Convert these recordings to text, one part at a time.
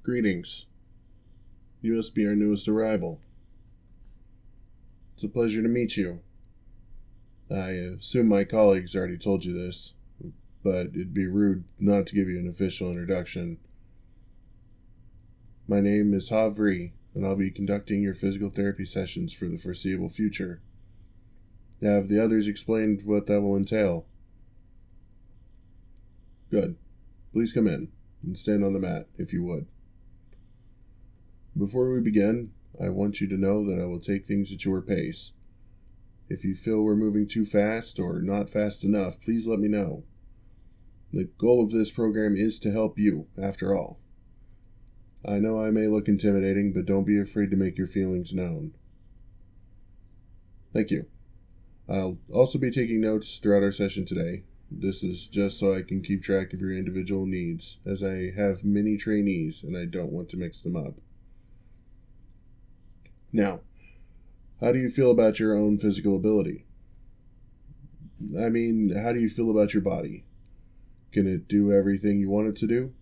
Greetings. You must be our newest arrival. It's a pleasure to meet you. I assume my colleagues already told you this, but it'd be rude not to give you an official introduction. My name is Havri, and I'll be conducting your physical therapy sessions for the foreseeable future. Have the others explained what that will entail? Good. Please come in and stand on the mat, if you would. Before we begin, I want you to know that I will take things at your pace. If you feel we're moving too fast or not fast enough, please let me know. The goal of this program is to help you, after all. I know I may look intimidating, but don't be afraid to make your feelings known. Thank you. I'll also be taking notes throughout our session today. This is just so I can keep track of your individual needs, as I have many trainees and I don't want to mix them up. Now, how do you feel about your own physical ability? How do you feel about your body? Can it do everything you want it to do?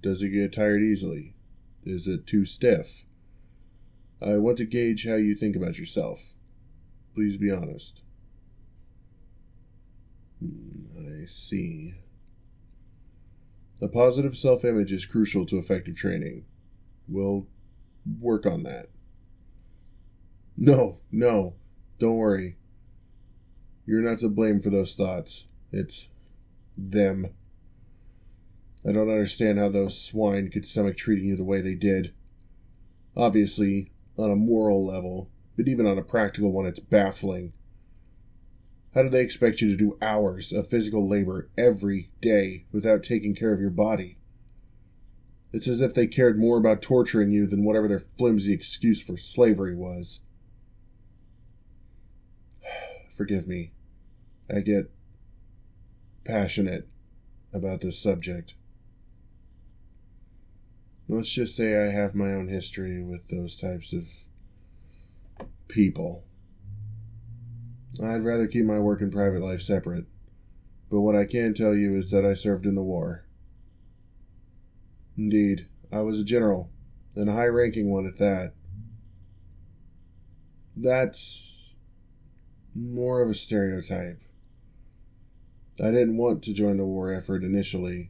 Does it get tired easily? Is it too stiff? I want to gauge how you think about yourself. Please be honest. I see. A positive self-image is crucial to effective training. We'll work on that. No, don't worry. You're not to blame for those thoughts. It's them. I don't understand how those swine could stomach treating you the way they did. Obviously, on a moral level, but even on a practical one, it's baffling. How do they expect you to do hours of physical labor every day without taking care of your body? It's as if they cared more about torturing you than whatever their flimsy excuse for slavery was. Forgive me. I get passionate about this subject. Let's just say I have my own history with those types of people. I'd rather keep my work and private life separate, but what I can tell you is that I served in the war. Indeed, I was a general, and a high-ranking one at that. That's more of a stereotype. I didn't want to join the war effort initially,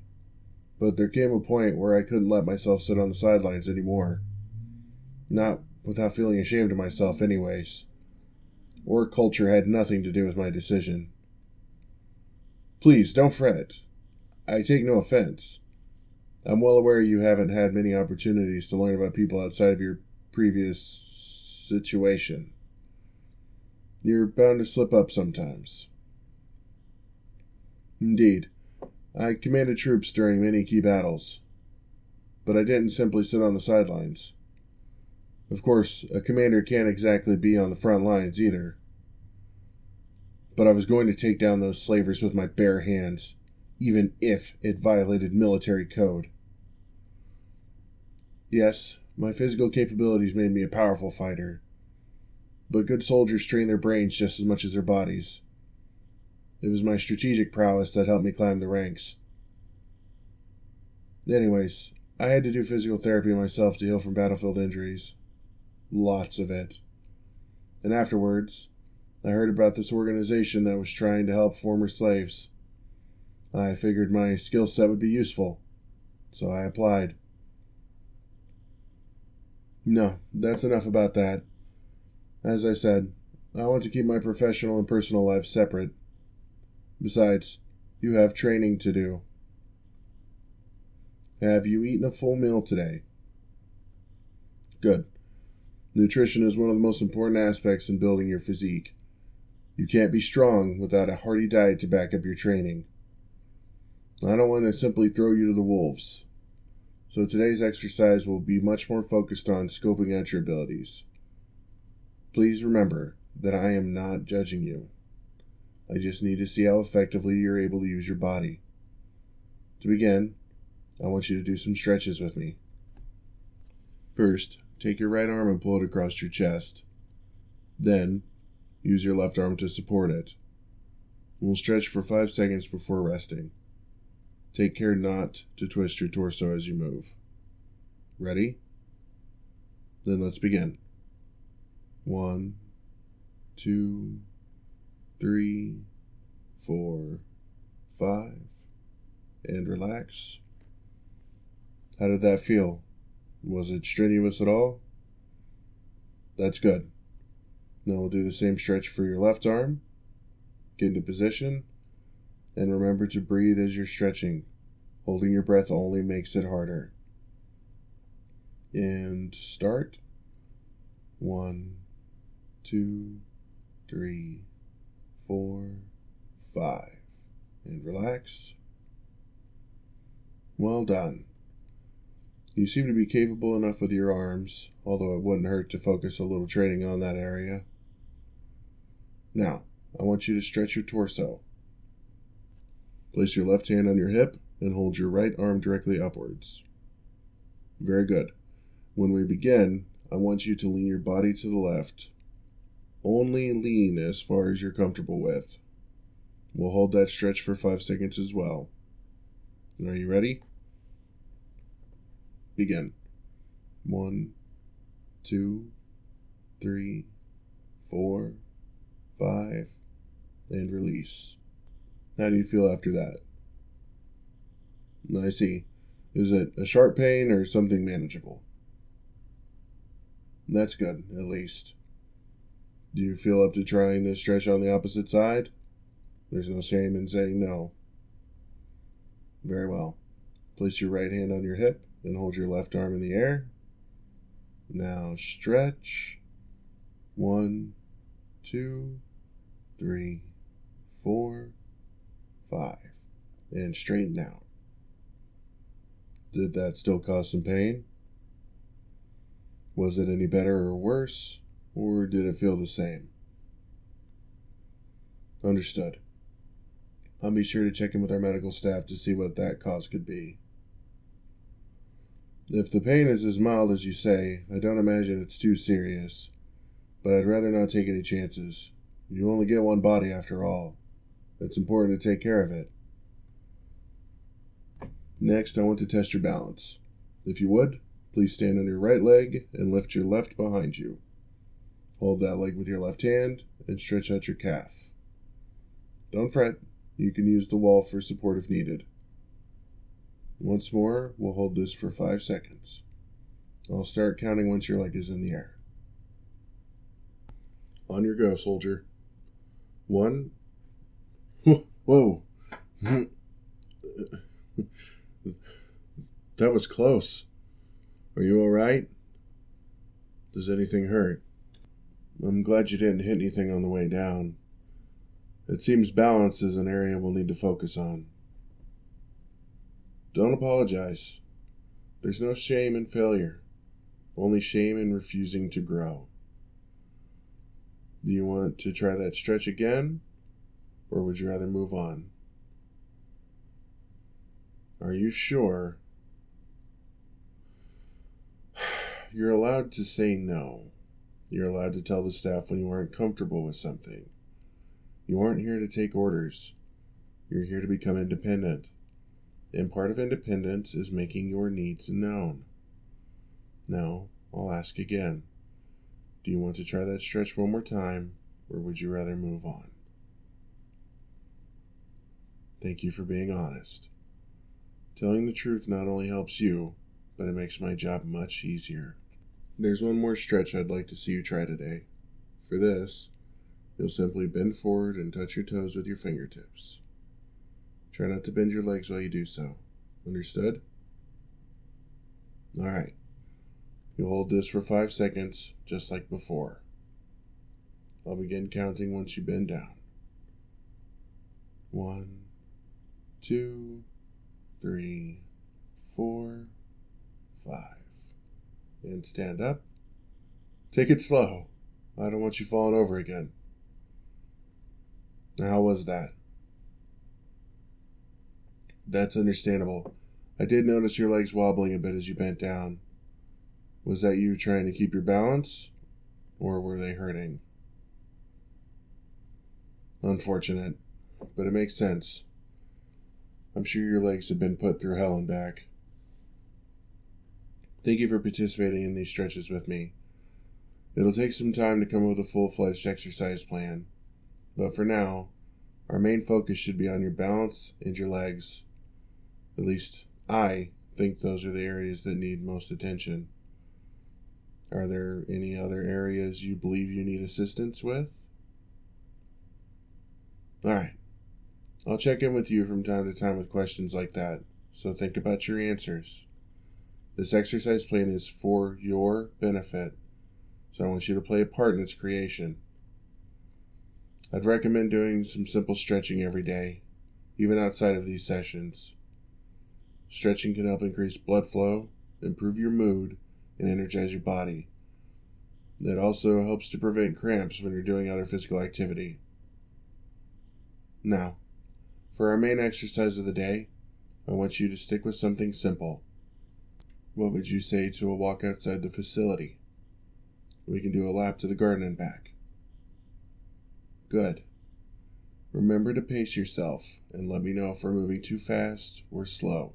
but there came a point where I couldn't let myself sit on the sidelines anymore. Not without feeling ashamed of myself anyways. War culture had nothing to do with my decision. Please, don't fret. I take no offense. I'm well aware you haven't had many opportunities to learn about people outside of your previous situation. You're bound to slip up sometimes. Indeed, I commanded troops during many key battles, but I didn't simply sit on the sidelines. Of course, a commander can't exactly be on the front lines either. But I was going to take down those slavers with my bare hands, even if it violated military code. Yes, my physical capabilities made me a powerful fighter, but good soldiers train their brains just as much as their bodies. It was my strategic prowess that helped me climb the ranks. Anyways, I had to do physical therapy myself to heal from battlefield injuries. Lots of it. And afterwards, I heard about this organization that was trying to help former slaves. I figured my skill set would be useful, so I applied. No, that's enough about that. As I said, I want to keep my professional and personal lives separate. Besides, you have training to do. Have you eaten a full meal today? Good. Nutrition is one of the most important aspects in building your physique. You can't be strong without a hearty diet to back up your training. I don't want to simply throw you to the wolves. So today's exercise will be much more focused on scoping out your abilities. Please remember that I am not judging you. I just need to see how effectively you're able to use your body. To begin, I want you to do some stretches with me. First, take your right arm and pull it across your chest. Then, use your left arm to support it. We'll stretch for 5 seconds before resting. Take care not to twist your torso as you move. Ready? Then let's begin. 1, 2, 3, 4, 5, and relax. How did that feel? Was it strenuous at all? That's good. Now we'll do the same stretch for your left arm. Get into position, and remember to breathe as you're stretching. Holding your breath only makes it harder. And start. 1, 2, 3, 4, 5. And relax. Well done. You seem to be capable enough with your arms, although it wouldn't hurt to focus a little training on that area. Now, I want you to stretch your torso. Place your left hand on your hip and hold your right arm directly upwards. Very good. When we begin, I want you to lean your body to the left. Only lean as far as you're comfortable with. We'll hold that stretch for 5 seconds as well. Are you ready? Begin. 1, 2, 3, 4, 5, and release. How do you feel after that? I see. Is it a sharp pain or something manageable? That's good, at least. Do you feel up to trying this stretch on the opposite side? There's no shame in saying no. Very well. Place your right hand on your hip and hold your left arm in the air. Now stretch. 1, 2, 3, 4, 5. And straighten out. Did that still cause some pain? Was it any better or worse? Or did it feel the same? Understood. I'll be sure to check in with our medical staff to see what that cause could be. If the pain is as mild as you say, I don't imagine it's too serious, but I'd rather not take any chances. You only get one body after all. It's important to take care of it. Next, I want to test your balance. If you would, please stand on your right leg and lift your left behind you. Hold that leg with your left hand and stretch out your calf. Don't fret, you can use the wall for support if needed. Once more, we'll hold this for 5 seconds. I'll start counting once your leg is in the air. On your go, soldier. 1. Whoa. That was close. Are you all right? Does anything hurt? I'm glad you didn't hit anything on the way down. It seems balance is an area we'll need to focus on. Don't apologize. There's no shame in failure, only shame in refusing to grow. Do you want to try that stretch again, or would you rather move on? Are you sure? You're allowed to say no. You're allowed to tell the staff when you aren't comfortable with something. You aren't here to take orders. You're here to become independent. And part of independence is making your needs known. Now, I'll ask again. Do you want to try that stretch one more time, or would you rather move on? Thank you for being honest. Telling the truth not only helps you, but it makes my job much easier. There's one more stretch I'd like to see you try today. For this, you'll simply bend forward and touch your toes with your fingertips. Try not to bend your legs while you do so. Understood? Alright. You'll hold this for 5 seconds, just like before. I'll begin counting once you bend down. 1, 2, 3, 4, 5. And stand up. Take it slow. I don't want you falling over again. Now, how was that? That's understandable. I did notice your legs wobbling a bit as you bent down. Was that you trying to keep your balance, or were they hurting? Unfortunate, but it makes sense. I'm sure your legs have been put through hell and back. Thank you for participating in these stretches with me. It'll take some time to come up with a full-fledged exercise plan, but for now, our main focus should be on your balance and your legs. At least, I think those are the areas that need most attention. Are there any other areas you believe you need assistance with? Alright, I'll check in with you from time to time with questions like that, so think about your answers. This exercise plan is for your benefit, so I want you to play a part in its creation. I'd recommend doing some simple stretching every day, even outside of these sessions. Stretching can help increase blood flow, improve your mood, and energize your body. It also helps to prevent cramps when you're doing other physical activity. Now, for our main exercise of the day, I want you to stick with something simple. What would you say to a walk outside the facility? We can do a lap to the garden and back. Good. Remember to pace yourself and let me know if we're moving too fast or slow.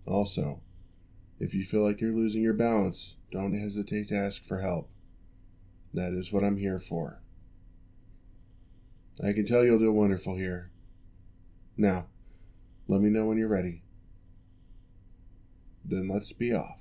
Also, if you feel like you're losing your balance, don't hesitate to ask for help. That is what I'm here for. I can tell you'll do wonderful here. Now, let me know when you're ready. Then let's be off.